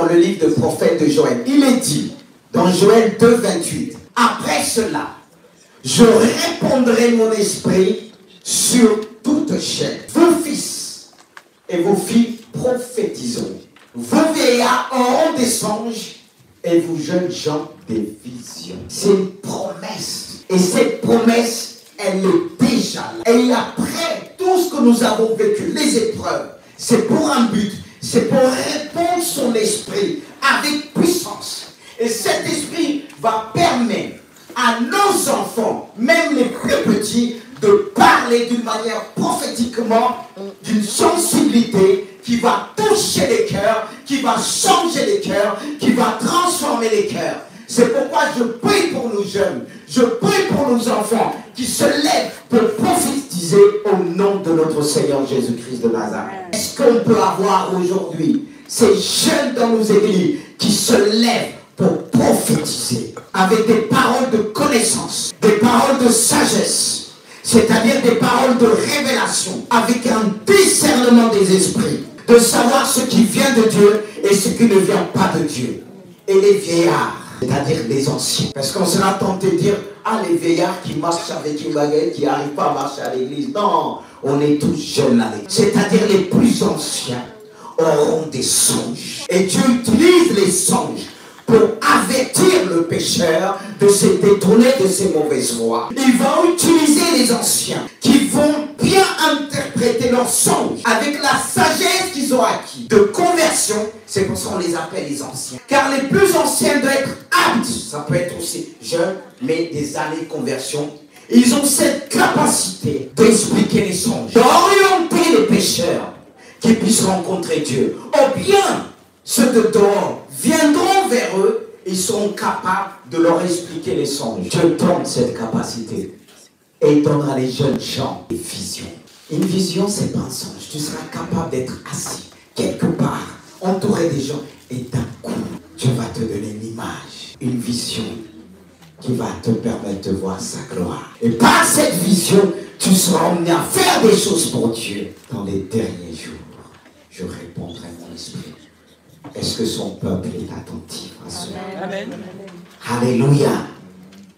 dans le livre de prophète de Joël. Il est dit, dans Joël 2, 28, « Après cela, je répandrai mon esprit sur toute chair. Vos fils et vos filles prophétiseront. Vos vieillards auront des songes et vous jeunes gens des visions. » C'est une promesse. Et cette promesse, elle est déjà là. Et après tout ce que nous avons vécu, les épreuves, c'est pour un but. C'est pour répondre son esprit avec puissance. Et cet esprit va permettre à nos enfants, même les plus petits, de parler d'une manière prophétiquement, d'une sensibilité qui va toucher les cœurs, qui va changer les cœurs, qui va transformer les cœurs. C'est pourquoi je prie pour nos jeunes, je prie pour nos enfants qui se lèvent pour prophétiser au nom de notre Seigneur Jésus-Christ de Nazareth. Est-ce qu'on peut avoir aujourd'hui ces jeunes dans nos églises qui se lèvent pour prophétiser avec des paroles de connaissance, des paroles de sagesse, c'est-à-dire des paroles de révélation, avec un discernement des esprits, de savoir ce qui vient de Dieu et ce qui ne vient pas de Dieu. Et les vieillards, c'est-à-dire les anciens. Parce qu'on sera tenté de dire, ah, les vieillards qui marchent avec une baguette, qui n'arrivent pas à marcher à l'église. Non, on est tous jeunes là. C'est-à-dire les plus anciens auront des songes. Et Dieu utilise les songes pour avertir le pécheur de se détourner de ses mauvaises voies. Il va utiliser les anciens qui vont bien interpréter leurs songes avec la sagesse qu'ils ont acquis de conversion. C'est pour ça qu'on les appelle les anciens. Car les plus anciens doivent être aptes, ça peut être aussi jeune, mais des années de conversion. Ils ont cette capacité d'expliquer les songes, d'orienter les pécheurs qui puissent rencontrer Dieu. Ou bien, ceux de dehors viendront vers eux, ils seront capables de leur expliquer les songes. Dieu donne cette capacité et il donnera les jeunes gens des visions. Une vision, c'est pas un songe. Tu seras capable d'être assis quelque part, entouré des gens, et d'un coup, Dieu va te donner une image, une vision qui va te permettre de voir sa gloire. Et par cette vision, tu seras emmené à faire des choses pour Dieu. Dans les derniers jours, je répondrai mon esprit. Est-ce que son peuple est attentif à cela? Amen. Alléluia.